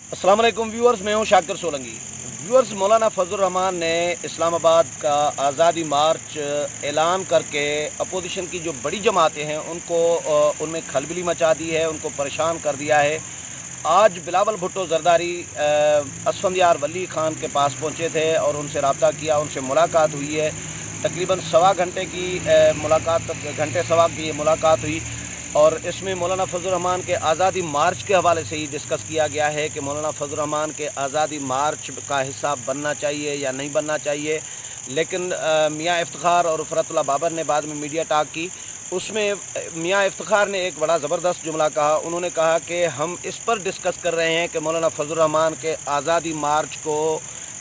अस्सलाम वालेकुम व्यूअर्स, मैं हूं शाकिर सोलंकी। व्यूअर्स, मौलाना फजल रहमान ने इस्लामाबाद का आज़ादी मार्च ऐलान करके अपोजिशन की जो बड़ी जमातें हैं उनको उनमें खलबली मचा दी है, उनको परेशान कर दिया है। आज बिलावल भुट्टो जरदारी असफंदियार वली ख़ान के पास पहुंचे थे और उनसे रब्ता किया, उनसे मुलाकात हुई है। तकरीबन सवा घंटे की मुलाकात, घंटे सवा की ये मुलाकात हुई और इसमें मौलाना फजल रहमान के आज़ादी मार्च के हवाले से ही डिस्कस किया गया है कि मौलाना फजल रहमान के आज़ादी मार्च का हिस्सा बनना चाहिए या नहीं बनना चाहिए। लेकिन मियाँ इफ्तिखार और फ़रतुल्लाह बाबर ने बाद में मीडिया टॉक की। उसमें मियाँ इफ्तिखार ने एक बड़ा ज़बरदस्त जुमला कहा। उन्होंने कहा कि हम इस पर डिस्कस कर रहे हैं कि मौलाना फजल रहमान के आज़ादी मार्च को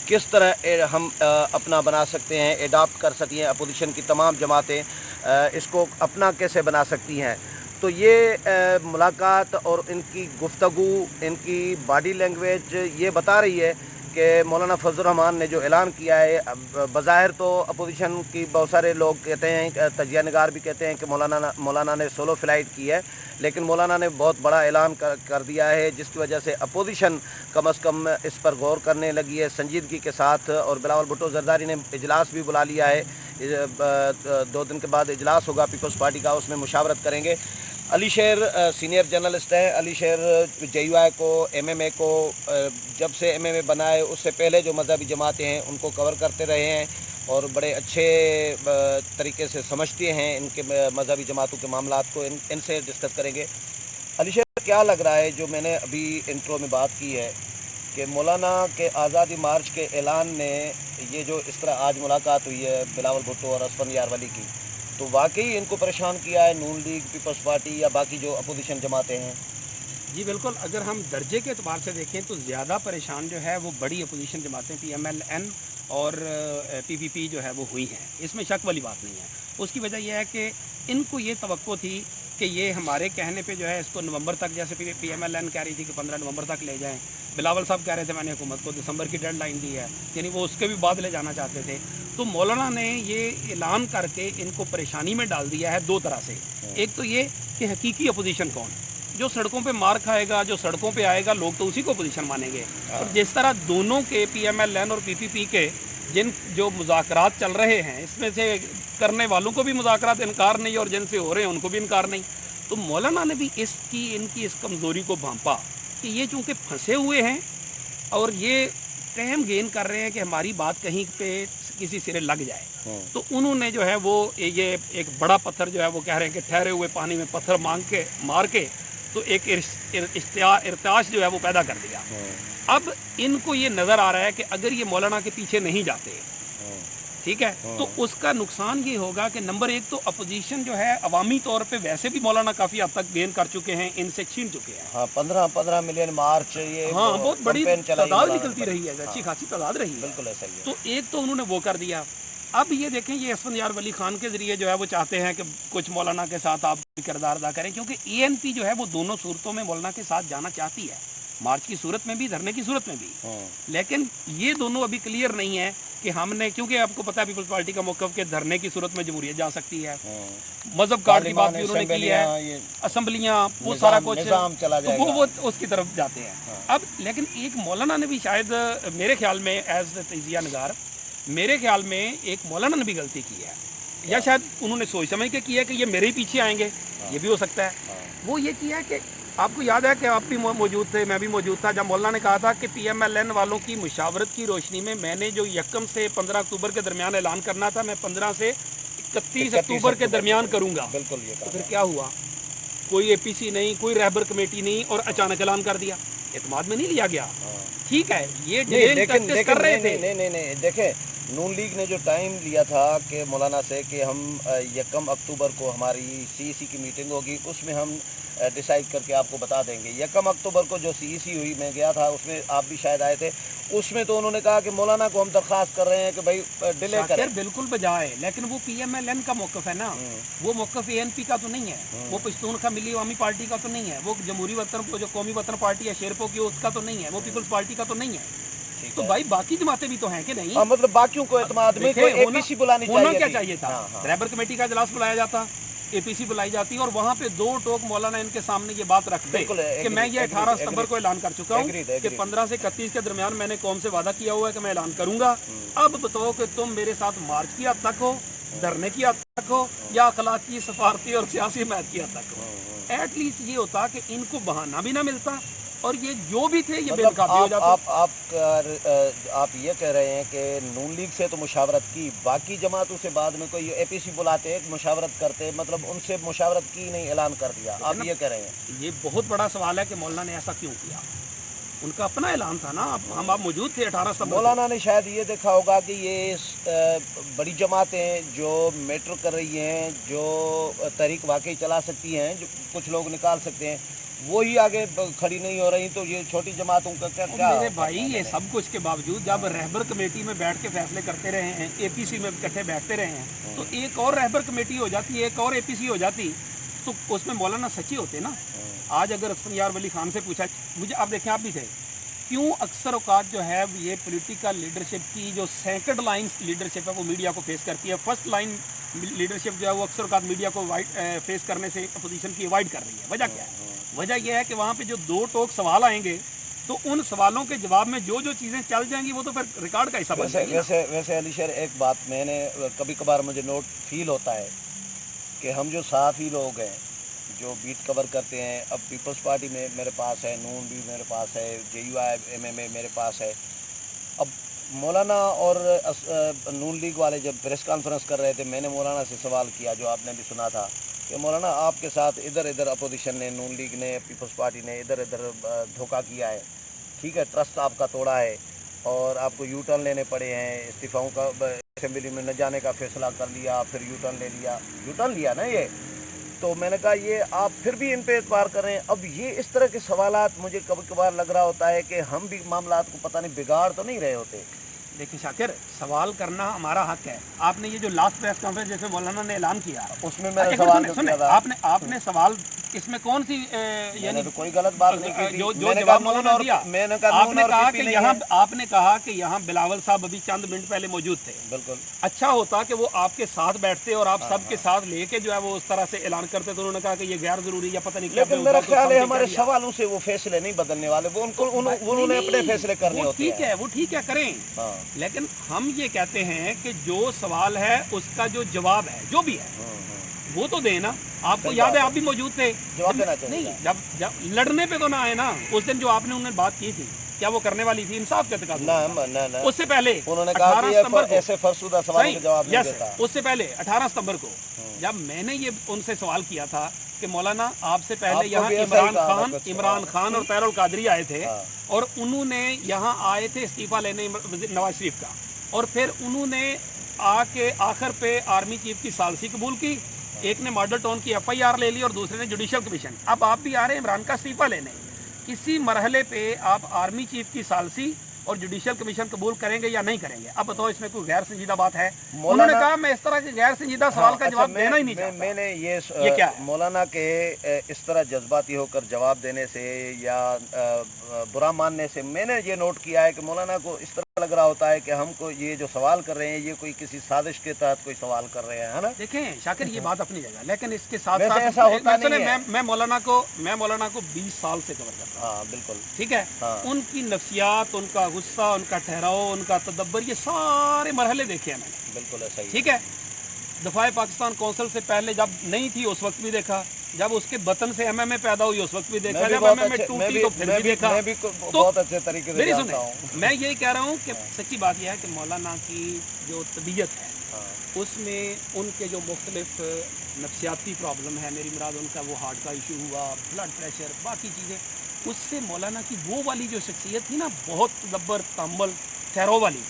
किस तरह हम अपना बना सकते हैं, एडॉप्ट कर सकती हैं, अपोजिशन की तमाम जमातें इसको अपना कैसे बना सकती हैं। तो ये मुलाकात और इनकी गुफ्तगू, इनकी बॉडी लैंग्वेज ये बता रही है कि मौलाना फजल रहमान ने जो ऐलान किया है, बज़ाहिर तो अपोजिशन की बहुत सारे लोग कहते हैं, तजिया निगार भी कहते हैं कि मौलाना ने सोलो फ़्लाइट की है, लेकिन मौलाना ने बहुत बड़ा ऐलान कर दिया है जिसकी वजह से अपोजिशन कम अज़ कम इस पर गौर करने लगी है संजीदगी के साथ। और बिलावल भुट्टो जरदारी ने इजलास भी बुला लिया है। 2 दिन के बाद इजलास होगा पीपल्स पार्टी का, उसमें मुशावरत करेंगे। अली शेर सीनियर जर्नलिस्ट हैं। अली शेर JUI को, MMA को, जब से MMA बना है उससे पहले जो मज़हबी जमातें हैं उनको कवर करते रहे हैं और बड़े अच्छे तरीके से समझते हैं इनके मज़हबी जमातों के मामलात को। इनसे डिस्कस करेंगे। अली शेर, क्या लग रहा है जो मैंने अभी इंट्रो में बात की है कि मौलाना के आज़ादी मार्च के ऐलान ने ये जो इस तरह आज मुलाकात हुई है बिलावल भुट्टो और असफंदियार वली की, तो वाकई इनको परेशान किया है नून लीग, पीपल्स पार्टी या बाकी जो अपोजिशन जमातें हैं? जी बिल्कुल, अगर हम दर्जे के अतबार से देखें तो ज़्यादा परेशान जो है वो बड़ी अपोजिशन जमातें PMLN और PPP जो है वो हुई हैं, इसमें शक वाली बात नहीं है। उसकी वजह यह है कि इनको ये तवक्को थी कि ये हमारे कहने पे जो है इसको नवंबर तक, जैसे PMLN कह रही थी कि 15 नवंबर तक ले जाएं, बिलावल साहब कह रहे थे मैंने हुकूमत को दिसंबर की डेडलाइन दी है, यानी वो उसके भी बाद ले जाना चाहते थे। तो मौलाना ने ये ऐलान करके इनको परेशानी में डाल दिया है दो तरह से। एक तो ये कि हकीकी अपोजिशन कौन, जो सड़कों पे मार खाएगा, जो सड़कों पे आएगा, लोग तो उसी को अपोजिशन मानेंगे। और जिस तरह दोनों के PMLN और PPP के जिन जो मुज़ाकरात चल रहे हैं, इसमें से करने वालों को भी मुज़ाकरात इनकार नहीं और जिनसे हो रहे हैं उनको भी इनकार नहीं। तो मौलाना ने भी इनकी इस कमज़ोरी को भांपा कि ये चूँकि फंसे हुए हैं और ये टाइम गेन कर रहे हैं कि हमारी बात कहीं पे किसी सिरे लग जाए, तो उन्होंने जो है वो ये एक बड़ा पत्थर जो है वो कह रहे हैं कि ठहरे हुए पानी में पत्थर मार के तो एक इर्ताश जो है वो पैदा कर दिया। अब इनको ये नज़र आ रहा है कि अगर ये मौलाना के पीछे नहीं जाते, ठीक है, तो उसका नुकसान ये होगा कि नंबर 1 तो अपोजिशन जो है अवामी तौर पे वैसे भी मौलाना काफ़ी हद तक गेन कर चुके हैं, इनसे छीन चुके हैं। हाँ, 15 मिलियन मार्च, ये हाँ, बहुत बड़ी तादाद निकलती रही है, अच्छी खासी तादाद रही है। बिल्कुल ऐसा ही है। तो एक तो उन्होंने वो कर दिया। अब ये देखें, ये असफंदियार वली खान के ज़रिए जो है वो चाहते हैं कि कुछ मौलाना के साथ आप किरदार अदा करें, क्योंकि ANP जो है वो दोनों सूरतों में मौलाना के साथ जाना चाहती है, मार्च की सूरत में भी, धरने की सूरत में भी। लेकिन ये दोनों अभी क्लियर नहीं है कि हमने, क्योंकि आपको पता है पीपल्स पार्टी का मौक़िफ़ के धरने की सूरत में जमहूरियत जा सकती है, मजहब कार्ड की बात भी उन्होंने की है, असम्बलियाँ, वो सारा कुछ चला तो वो उसकी तरफ जाते हैं। अब लेकिन एक मौलाना ने भी शायद मेरे ख्याल में एज तजिया नगार, मेरे ख्याल में एक मौलाना ने भी गलती की है, या शायद उन्होंने सोच समझ के किया कि ये मेरे ही पीछे आएंगे, ये भी हो सकता है। वो ये किया कि आपको याद है कि आप भी मौजूद थे, मैं भी मौजूद था, जब मौलाना ने कहा था कि PMLN वालों की मुशावरत की रोशनी में मैंने जो 1 से 15 अक्टूबर के दरमियान ऐलान करना था, मैं 15 से 31 अक्टूबर के दरमियान करूँगा। बिल्कुल। ये तो फिर क्या हुआ? कोई APC नहीं, कोई रहबर कमेटी नहीं, और अचानक ऐलान कर दिया, एतमाद में नहीं लिया गया। ठीक है, ये डिले कर रहे थे। नहीं, देखें, नून लीग ने जो टाइम लिया था कि मौलाना से कि हम 1 अक्टूबर को हमारी CEC की मीटिंग होगी, उसमें हम डिसाइड करके आपको बता देंगे। 1 अक्टूबर को जो CEC हुई, मैं गया था, उसमें आप भी शायद आए थे, उसमें तो उन्होंने कहा कि मौलाना को हम दरख्वास्त कर रहे हैं कि भाई डिले करें। बिल्कुल बजाए, लेकिन वो PMLN का मौक़िफ़ है ना, वो मौक़िफ़ ANP का तो नहीं है, वो पश्तूनखा मिली अवामी पार्टी का तो नहीं है, वो जमहूरी वतन जो कौमी वतन पार्टी है शेरपो की, उसका तो नहीं है, वो पीपल्स पार्टी का तो नहीं है। तो भाई बाकी जमातें भी तो हैं कि नहीं? मतलब बाकियों को एतमाद में कोई APC बुलानी चाहिए, होना क्या चाहिए था? रहबर कमेटी का इजलास बुलाया जाता, APC बुलाई जाती और वहाँ पे दो टोक मौलाना इनके सामने ये बात रखते बिल्कुल, कि मैं ये 18 agreed, सितंबर को ऐलान कर चुका हूँ कि 15 से 31 के दरमियान मैंने कौम से वादा किया हुआ है कि मैं ऐलान करूंगा। अब बताओ कि तुम मेरे साथ मार्च की हद तक हो, धरने की हद तक हो, या अखलाकी, सफारती और सियासी हिमायत की हद तक हो। एटलीस्ट ये होता कि इनको बहाना भी ना मिलता और ये जो भी थे ये मतलब बेनकाबी हो जाते। आप ये कह रहे हैं कि नून लीग से तो मुशावरत की, बाकी जमातों से बाद में कोई APC बुलाते मुशावरत करते, मतलब उनसे मुशावरत की नहीं, ऐलान कर दिया, आप ये कह रहे हैं? ये बहुत बड़ा सवाल है कि मौलाना ने ऐसा क्यों किया। उनका अपना ऐलान था ना, हम आप मौजूद थे 18 सितंबर। मौलाना ने शायद ये देखा होगा कि ये बड़ी जमातें जो मैटर कर रही हैं, जो तहरीक वाकई चला सकती हैं, जो कुछ लोग निकाल सकते हैं, वही आगे खड़ी नहीं हो रही, तो ये छोटी जमातों का क्या? मेरे भाई, ये सब कुछ के बावजूद जब रहबर कमेटी में बैठ के फैसले करते रहे हैं, APC में इकट्ठे बैठते रहे हैं, तो एक और रहबर कमेटी हो जाती, एक और APC हो जाती, तो उसमें मौलाना सच्ची होते ना। आज अगर असफियार वली खान से पूछा, मुझे आप देखें, आप भी थे, क्यों अक्सर औकात जो है ये पॉलिटिकल लीडरशिप की जो सेकंड लाइन लीडरशिप है वो मीडिया को फेस करती है, फर्स्ट लाइन लीडरशिप जो है वो अक्सर औकात मीडिया को फेस करने से अपोजिशन की अवॉइड कर रही है। वजह क्या है? वजह यह है कि वहाँ पे जो दो टोक सवाल आएंगे तो उन सवालों के जवाब में जो जो चीज़ें चल जाएंगी वो तो फिर रिकॉर्ड का हिस्सा बन जाएगी। वैसे अली शेर, एक बात मैंने कभी कभार मुझे नोट फील होता है कि हम जो सहाफ़ी लोग हैं जो बीट कवर करते हैं, अब पीपल्स पार्टी में मेरे पास है, नून भी मेरे पास है, JUIM मेरे पास है। अब मौलाना और नून लीग वाले जब प्रेस कॉन्फ्रेंस कर रहे थे, मैंने मौलाना से सवाल किया जो आपने भी सुना था कि मौलाना आपके साथ इधर इधर अपोजिशन ने, नून लीग ने, पीपल्स पार्टी ने इधर इधर धोखा किया है, ठीक है, ट्रस्ट आपका तोड़ा है और आपको यू टर्न लेने पड़े हैं, इस्तीफाओं का असेंबली में न जाने का फैसला कर लिया, फिर यू टर्न लिया ना ये। तो मैंने कहा ये आप फिर भी इन पे एतबार कर रहे हैं। अब ये इस तरह के सवालात मुझे कभी कभार लग रहा होता है कि हम भी मामलात को पता नहीं बिगाड़ तो नहीं रहे होते। देखिए शाकिर, सवाल करना हमारा हक है। आपने ये जो लास्ट प्रेस कॉन्फ्रेंस जैसे मौलाना ने ऐलान किया, उसमें मैंने सवाल सुने, आपने सवाल इसमें कौन सी यानी तो कोई गलत बात नहीं की थी। जो जवाब मौलाना ने दिया, आपने कहा कि यहाँ, आपने कहा कि यहाँ बिलावल साहब अभी चंद मिनट पहले मौजूद थे। बिल्कुल अच्छा होता कि वो आपके साथ बैठते और आप सबके साथ लेके जो है वो उस तरह से ऐलान करते, तो उन्होंने कहा कि ये गैर जरूरी या पता नहीं क्या। लेकिन मेरा ख्याल है हमारे सवालों से वो फैसले नहीं बदलने वाले, वो उन्होंने अपने फैसले करने होते हैं। ठीक है, वो ठीक है, करें, लेकिन हम ये कहते हैं कि जो सवाल है उसका जो जवाब है, जो भी है वो तो देना। आपको याद है आप भी मौजूद थे, जवाब देना चाहिए। नहीं, जब लड़ने पे तो ना आए ना। उस दिन जो आपने उन्हें बात की थी, क्या वो करने वाली थी? इंसाफ के तकाज़े ना, उससे पहले उन्होंने कहा कि ऐसे फरसुदा सवाल का जवाब नहीं देता। उससे पहले 18 सितंबर को जब मैंने ये उनसे सवाल किया था कि मौलाना आपसे पहले यहाँ इमरान खान और तैरुल कादरी आए थे और उन्होंने यहाँ आए थे इस्तीफा लेने नवाज शरीफ का, और फिर उन्होंने आके आखिर पे आर्मी चीफ की सालसी कबूल की, एक ने मॉडल टाउन की FIR ले ली और दूसरे ने जुडिशल कमीशन। अब आप भी आ रहे हैं इमरान का इस्तीफा लेने। इसी मरहले पे आप आर्मी चीफ की सालसी और जुडिशल कमीशन कबूल करेंगे या नहीं करेंगे? अब बताओ, इसमें कोई गैर संजीदा बात है? उन्होंने कहा मैं इस तरह के गैर संजीदा सवाल का जवाब देना ही नहीं चाहता। मैंने ये क्या है? मौलाना के इस तरह जज्बाती होकर जवाब देने से या बुरा मानने से मैंने ये नोट किया है कि मौलाना को इस तरह लग रहा होता है कि हमको ये जो सवाल कर रहे हैं ये कोई किसी साजिश के तहत कोई सवाल कर रहे हैं, है ना? देखें शाकिर, ये बात अपनी जगह, लेकिन इसके साथ साथ ऐसा होता नहीं है। मैं मौलाना को 20 साल से कवर करता हूं। हाँ बिल्कुल ठीक है। उनकी नफ्सियात, उनका गुस्सा, उनका ठहराव, उनका तदब्बर, ये सारे मरहले देखे हैं मैंने। बिल्कुल ऐसा ही। ठीक है। दफाए पाकिस्तान कौंसिल से पहले जब नहीं थी उस वक्त भी देखा, जब उसके बतन से MMA पैदा हुई उस वक्त भी देखा, जब MMA टूटी तो फिर भी देखा। मैं भी बहुत अच्छे तरीके से जानता हूं। मैं यही कह रहा हूँ कि सच्ची बात यह है कि मौलाना की जो तबीयत है उसमें उनके जो मुख्तलिफ नफ्सियाती प्रॉब्लम है, मेरी मुराद उनका वो हार्ट का इशू हुआ, ब्लड प्रेशर, बाकी चीज़ें, उससे मौलाना की वो वाली जो शख्सियत थी ना, बहुत तदब्बर, तहम्मुल, ठहराव वाली,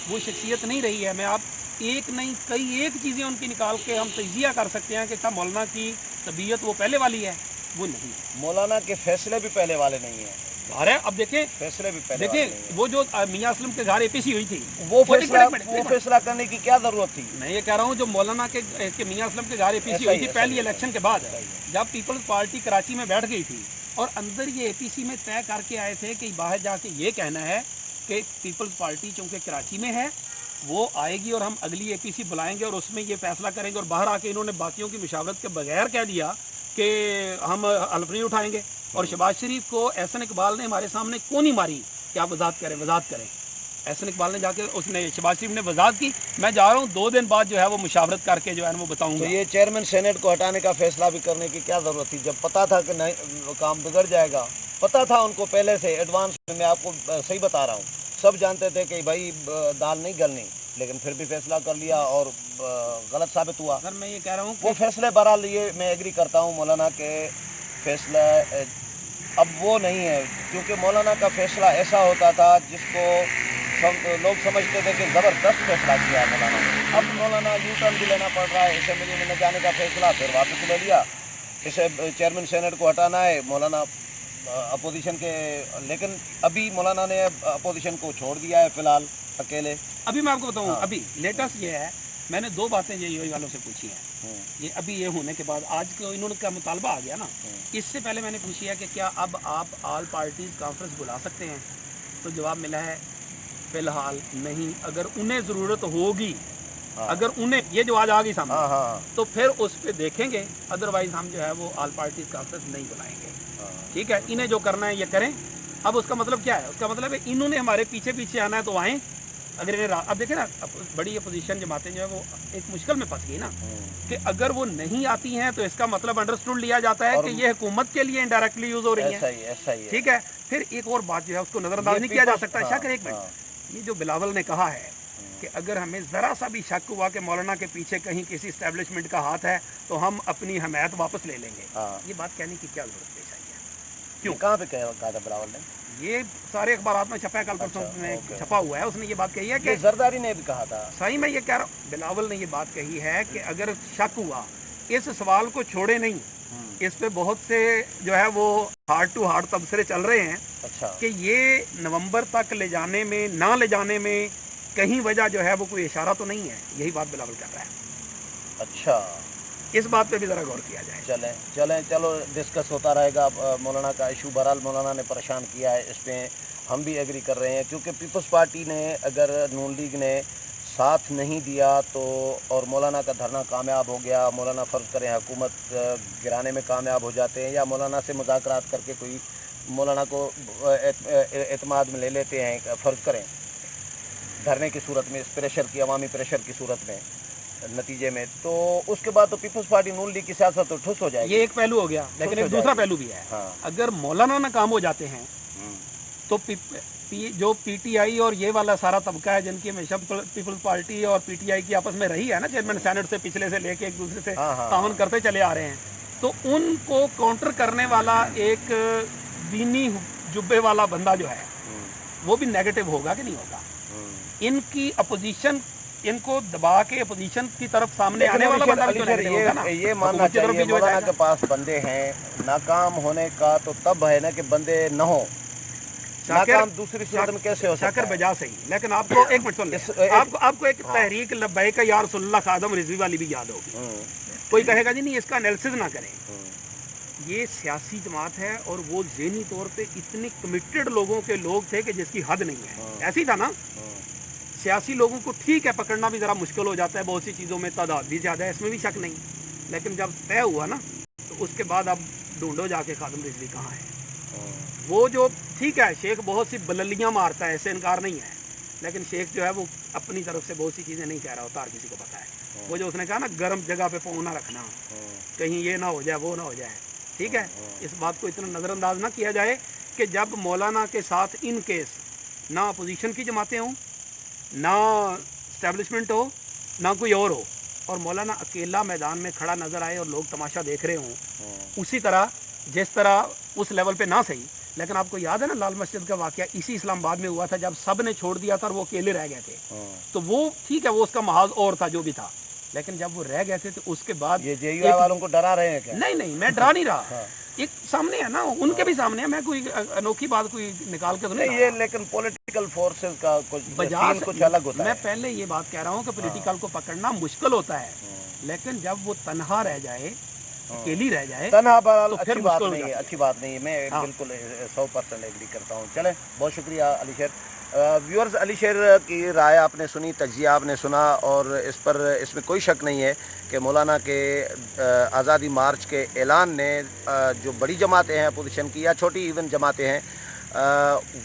वो शख्सियत नहीं रही है। मैं आप एक नहीं कई एक चीज़ें उनकी निकाल के हम तजिया कर सकते हैं कि क्या मौलाना की तबीयत वो पहले वाली है? वो नहीं है। मौलाना के फैसले भी पहले वाले नहीं है। अरे अब देखें, फैसले भी पहले वाले नहीं है। वो जो मियां असलम के घर APC हुई थी, वो फैसला करने की क्या जरूरत थी? मैं ये कह रहा हूँ जो मौलाना के मियां असलम के घर APC हुई थी पहली इलेक्शन के बाद, जब पीपल्स पार्टी कराची में बैठ गई थी और अंदर ये APC में तय करके आए थे कि बाहर जाके ये कहना है कि पीपल्स पार्टी चूँकि कराची में है वो आएगी और हम अगली APC बुलाएंगे और उसमें ये फैसला करेंगे। और बाहर आके इन्होंने बाकियों की मुशावरत के बगैर कह दिया कि हम हल्फ नहीं उठाएंगे। और शहबाज शरीफ को एहसन इकबाल ने हमारे सामने क्यों नहीं मारी कि आप वजाहत करें। एहसन इकबाल ने जाके उसने शहबाज शरीफ ने वजाहत की। मैं जा रहा हूँ 2 दिन बाद जो है वो मुशावरत करके जो है वो बताऊँगा। तो ये चेयरमैन सेनेट को हटाने का फैसला भी करने की क्या ज़रूरत थी, जब पता था कि नहीं काम बिगड़ जाएगा, पता था उनको पहले से एडवांस में। मैं आपको सही बता रहा हूँ, सब जानते थे कि भाई दाल नहीं गलनी, लेकिन फिर भी फैसला कर लिया और गलत साबित हुआ। सर मैं ये कह रहा हूँ वो फैसले बहरहाल ये मैं एग्री करता हूँ मौलाना के फैसला अब वो नहीं है, क्योंकि मौलाना का फैसला ऐसा होता था जिसको लोग समझते थे कि ज़बरदस्त फैसला किया है मौलाना ने। अब मौलाना यू टर्न भी लेना पड़ रहा है, असेंबली में न जाने का फैसला फिर वापस ले लिया। इसे चेयरमैन सेनेट को हटाना है, मौलाना अपोजिशन के, लेकिन अभी मौलाना ने अपोजिशन को छोड़ दिया है फ़िलहाल अकेले। अभी मैं आपको बताऊँ, हाँ। अभी लेटेस्ट ये है, मैंने 2 बातें ये वालों से पूछी हैं। ये अभी ये होने के बाद आज को इन्होंने का मुतालबा आ गया ना, इससे पहले मैंने पूछी है कि क्या अब आप ऑल पार्टीज़ कॉन्फ्रेंस बुला सकते हैं, तो जवाब मिला है फ़िलहाल नहीं। अगर उन्हें ज़रूरत होगी, अगर उन्हें ये जो आज आ गई सामने, तो फिर उस पर देखेंगे, अदरवाइज़ हम जो है वो ऑल पार्टीज़ कॉन्फ्रेंस नहीं बुलाएंगे। ठीक है, इन्हें जो करना है ये करें। अब उसका मतलब क्या है? उसका मतलब है इन्होंने हमारे पीछे पीछे आना है तो आएँ। अगर इन्हें अब देखें ना, बड़ी अपोजिशन जमातें जो है वो एक मुश्किल में फंस गई ना, कि अगर वो नहीं आती हैं तो इसका मतलब अंडरस्टूड लिया जाता है कि ये हुकूमत के लिए इनडायरेक्टली यूज़ हो रही है। ऐसा ही है। ठीक है, फिर एक और बात जो है उसको नज़रअंदाज नहीं किया जा सकता। शाकिर एक मिनट, ये जो बिलावल ने कहा है कि अगर हमें ज़रा सा भी शक हुआ कि मौलाना के पीछे कहीं किसी इस्टेब्लिशमेंट का हाथ है तो हम अपनी हमायत वापस ले लेंगे, ये बात कहने की क्या ज़रूरत पेश आई है? क्यों? कहाँ पे कहा था बिलावल ने? ये सारे अखबारात में छपा है, कल परसों में छपा हुआ है। उसने ये बात कही है कि जरदारी ने भी कहा था। सही में ये कह रहा हूँ, बिलावल ने ये बात कही है कि अगर शक हुआ, इस सवाल को छोड़े नहीं, इस पे बहुत से जो है वो हार्ट टू हार्ट तबसरे चल रहे हैं। अच्छा। कि ये नवंबर तक ले जाने में, ना ले जाने में कहीं वजह जो है वो कोई इशारा तो नहीं है, यही बात बिलावल कर रहा है। अच्छा, इस बात पे भी ज़रा गौर किया जाए। चलो डिस्कस होता रहेगा। मौलाना का इशू बहरहाल मौलाना ने परेशान किया है, इस पर हम भी एग्री कर रहे हैं, क्योंकि पीपल्स पार्टी ने अगर नून लीग ने साथ नहीं दिया तो, और मौलाना का धरना कामयाब हो गया, मौलाना फ़र्ज़ करें हुकूमत गिराने में कामयाब हो जाते हैं, या मौलाना से मुज़ाकरात करके कोई मौलाना को एतमाद में ले लेते हैं, फ़र्ज़ करें धरने की सूरत में, इस प्रेशर की, अवामी प्रेशर की सूरत में, नतीजे में, तो उसके बाद तो पीपल्स पार्टी नून लीग की सियासत तो ठुस हो जाएगी। ये एक पहलू हो गया, लेकिन एक दूसरा पहलू भी है। हाँ। अगर मौलाना नाकाम हो जाते हैं तो जो PTI और ये वाला सारा तबका है जिनकी हमेशा पीपल्स पार्टी और PTI की आपस में रही है ना, चेयरमैन सेनेट से पिछले से लेके एक दूसरे से तावन करते चले आ रहे हैं, तो उनको काउंटर करने वाला एक दीनी जुब्बे वाला बंदा जो है वो भी नेगेटिव होगा कि नहीं होगा? इनकी अपोजिशन, इनको दबा के अपोजिशन की तरफ सामने आने वाला बंदा भी तो नेगेटिव होगा ना। ये मानना चाहिए मौलाना के पास बंदे हैं, नाकाम होने का तो तब है ना कि बंदे न हो, नाकाम दूसरी सूरत में कैसे हो सकता है? शाकिर बजा सही, लेकिन आपको एक मिनट सुन ले, आपको एक तहरीक लब्बैक या रसूलुल्लाह खादम रिजवी वाली भी याद होगी। कोई कहेगा जी नहीं इसका एनालिसिस ना करें, ये सियासी जमात है और वो ज़हनी तौर पे इतने कमिटेड लोगों के लोग थे कि जिसकी हद नहीं है। ऐसी था ना, सियासी लोगों को ठीक है पकड़ना भी ज़रा मुश्किल हो जाता है, बहुत सी चीज़ों में तादाद भी ज़्यादा है, इसमें भी शक नहीं, लेकिन जब तय हुआ ना तो उसके बाद अब ढूंढो जाके खादम रिजवी कहाँ है। वो जो ठीक है शेख बहुत सी बल्लियाँ मारता है, ऐसे इनकार नहीं है, लेकिन शेख जो है वो अपनी तरफ से बहुत सी चीज़ें नहीं कह रहा होता, हर किसी को पता है। वो जो उसने कहा ना गर्म जगह पे पाँव ना रखना, कहीं ये ना हो जाए वो ना हो जाए, ठीक है, इस बात को इतना नज़रअंदाज ना किया जाए कि जब मौलाना के साथ इन केस ना अपोजिशन की जमातें हों, ना इस्टेब्लिशमेंट हो, ना कोई और हो, और मौलाना अकेला मैदान में खड़ा नज़र आए और लोग तमाशा देख रहे हों, उसी तरह जिस तरह उस लेवल पे ना सही, लेकिन आपको याद है ना लाल मस्जिद का वाक़या इसी इस्लामाबाद में हुआ था, जब सब ने छोड़ दिया था और वो अकेले रह गए थे। तो वो ठीक है, वो उसका महाज और था जो भी था, लेकिन जब वो रह गए थे तो उसके बाद ये JUI वालों को डरा रहे हैं क्या? नहीं, मैं डरा नहीं रहा। एक सामने है ना, उनके भी सामने है, मैं कोई अनोखी बात कोई निकाल के तो नहीं ये, लेकिन पॉलिटिकल फोर्सेस का कुछ अलग होता है। मैं पहले ये बात कह रहा हूँ कि पॉलिटिकल को पकड़ना मुश्किल होता है, लेकिन जब वो तनहा रह जाए, अकेली रह जाए, तनहा तो अच्छी बात नहीं है, अच्छी बात नहीं है। मैं बिल्कुल 100% एग्री करता हूँ। चले, बहुत शुक्रिया अली शेर। व्यूअर्स, अली शेर की राय आपने सुनी, तज्जिया आपने सुना, और इसमें कोई शक नहीं है कि मौलाना के आज़ादी मार्च के ऐलान ने जो बड़ी जमातें हैं अपोजिशन की या छोटी इवन जमातें हैं,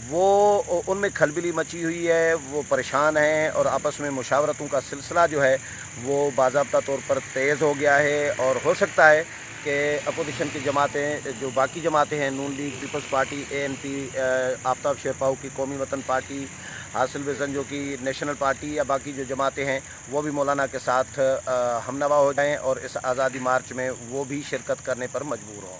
वो उनमें खलबली मची हुई है, वो परेशान हैं और आपस में मुशावरतों का सिलसिला जो है वो बाज़ाब्ता तौर पर तेज़ हो गया है। और हो सकता है कि अपोजिशन की जमातें, जो बाकी जमातें हैं, Noon League, Peoples Party, ANP, Aftab Sherpao की कौमी वतन पार्टी, हासिल विज़न जो कि नेशनल पार्टी, या बाकी जो जमातें हैं वो भी मौलाना के साथ हमनवा हो जाएं और इस आज़ादी मार्च में वो भी शिरकत करने पर मजबूर हों।